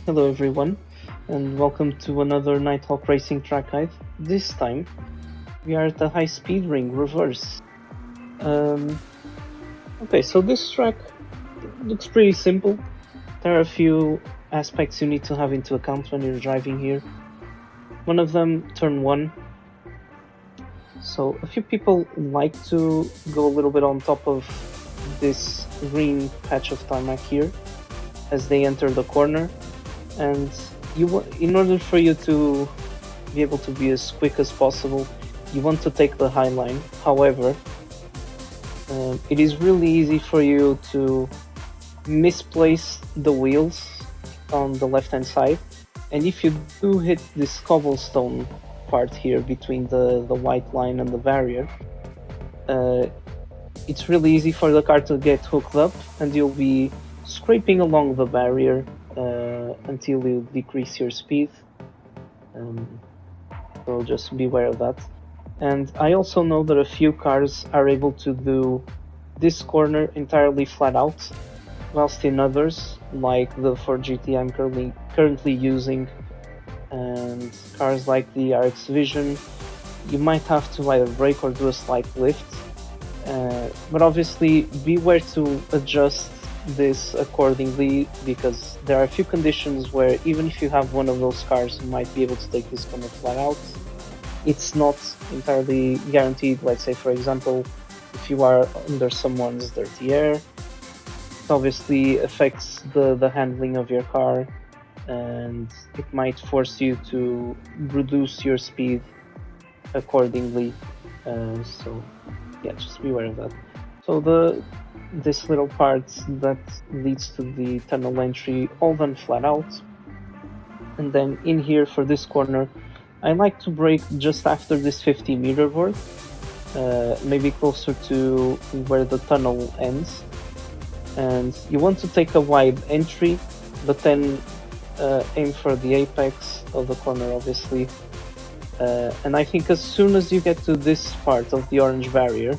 Hello everyone, and welcome to another Nighthawk Racing track guide. This time, we are at the high speed ring reverse. Okay, so this track looks pretty simple. There are a few aspects you need to have into account when you're driving here. One of them, turn 1. So a few people like to go a little bit on top of this green patch of tarmac here as they enter the corner, and in order for you to be able to be as quick as possible, you want to take the high line. However, it is really easy for you to misplace the wheels on the left hand side, and if you do hit this cobblestone part here between the white line and the barrier, it's really easy for the car to get hooked up, and you'll be scraping along the barrier until you decrease your speed. So just beware of that. And I also know that a few cars are able to do this corner entirely flat out, whilst in others, like the Ford GT I'm currently using, and cars like the RX Vision, you might have to either brake or do a slight lift. But obviously, beware to adjust this accordingly, because there are a few conditions where even if you have one of those cars, you might be able to take this corner flat out. It's not entirely guaranteed. Let's say, for example, if you are under someone's dirty air, it obviously affects the handling of your car, and it might force you to reduce your speed accordingly. So yeah, just be aware of that. So this little part that leads to the tunnel entry, all done flat out. And then in here for this corner, I like to brake just after this 50-meter board, maybe closer to where the tunnel ends. And you want to take a wide entry, but then aim for the apex of the corner, obviously. And I think as soon as you get to this part of the orange barrier,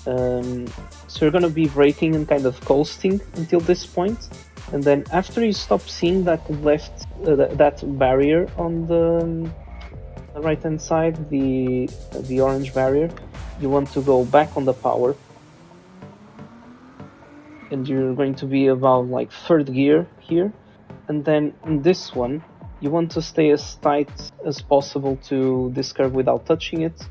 so you're going to be braking and kind of coasting until this point, and then after you stop seeing that that barrier on the right hand side, the orange barrier, you want to go back on the power, and you're going to be about like third gear here. And then in this one, you want to stay as tight as possible to this curve without touching it.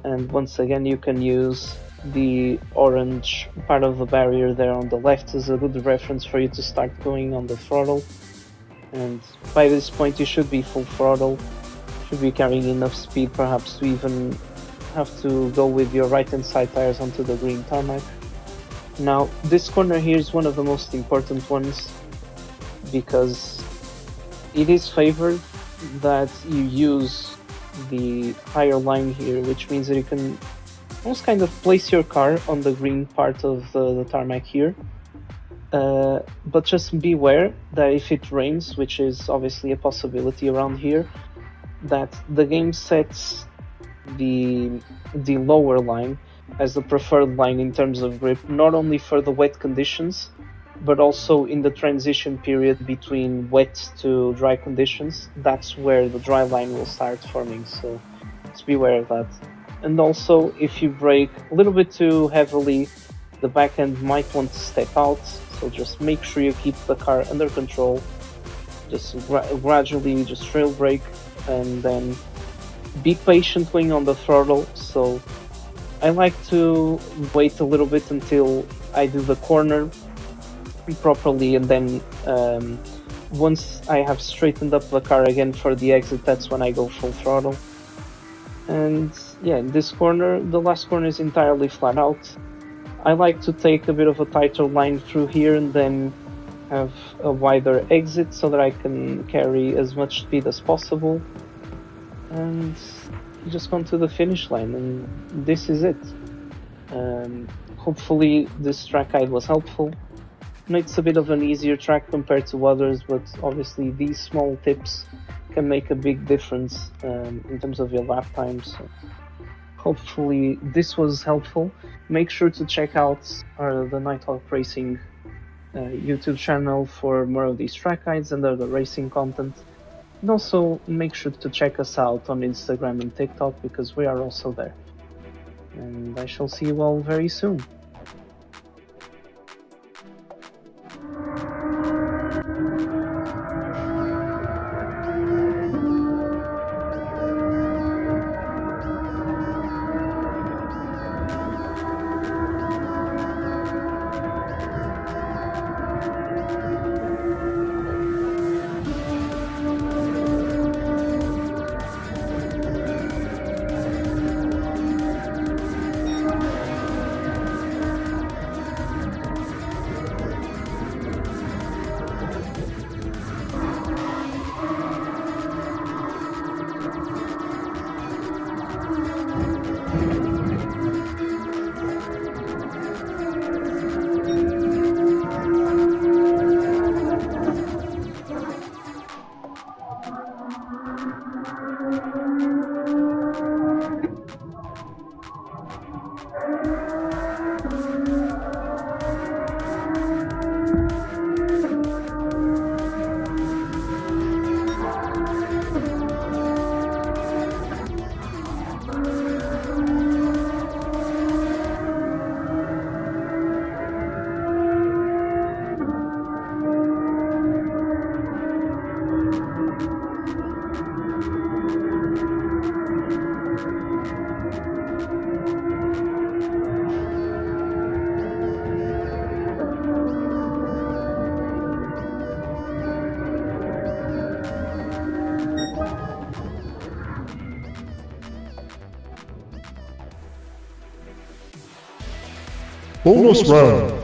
And once again, you can use the orange part of the barrier there on the left as a good reference for you to start going on the throttle. And by this point, you should be full throttle, should be carrying enough speed perhaps to even have to go with your right hand side tires onto the green tarmac. Now, this corner here is one of the most important ones, because it is favored that you use the higher line here, which means that you can almost kind of place your car on the green part of the tarmac here. But just beware that if it rains, which is obviously a possibility around here, that the game sets the lower line as the preferred line in terms of grip, not only for the wet conditions, but also in the transition period between wet to dry conditions. That's where the dry line will start forming, so just beware of that. And also, if you brake a little bit too heavily, the back end might want to step out, so just make sure you keep the car under control. Just gradually just trail brake, and then be patient going on the throttle. So I like to wait a little bit until I do the corner properly, and then once I have straightened up the car again for the exit, that's when I go full throttle. And yeah, in this corner, the last corner is entirely flat out. I like to take a bit of a tighter line through here and then have a wider exit so that I can carry as much speed as possible. And just gone to the finish line, and this is it. Hopefully this track guide was helpful. It's a bit of an easier track compared to others, but obviously these small tips can make a big difference in terms of your lap times. So hopefully this was helpful. Make sure to check out the Nighthawk Racing YouTube channel for more of these track guides and other racing content. And also make sure to check us out on Instagram and TikTok because we are also there. And I shall see you all very soon. Bonus round.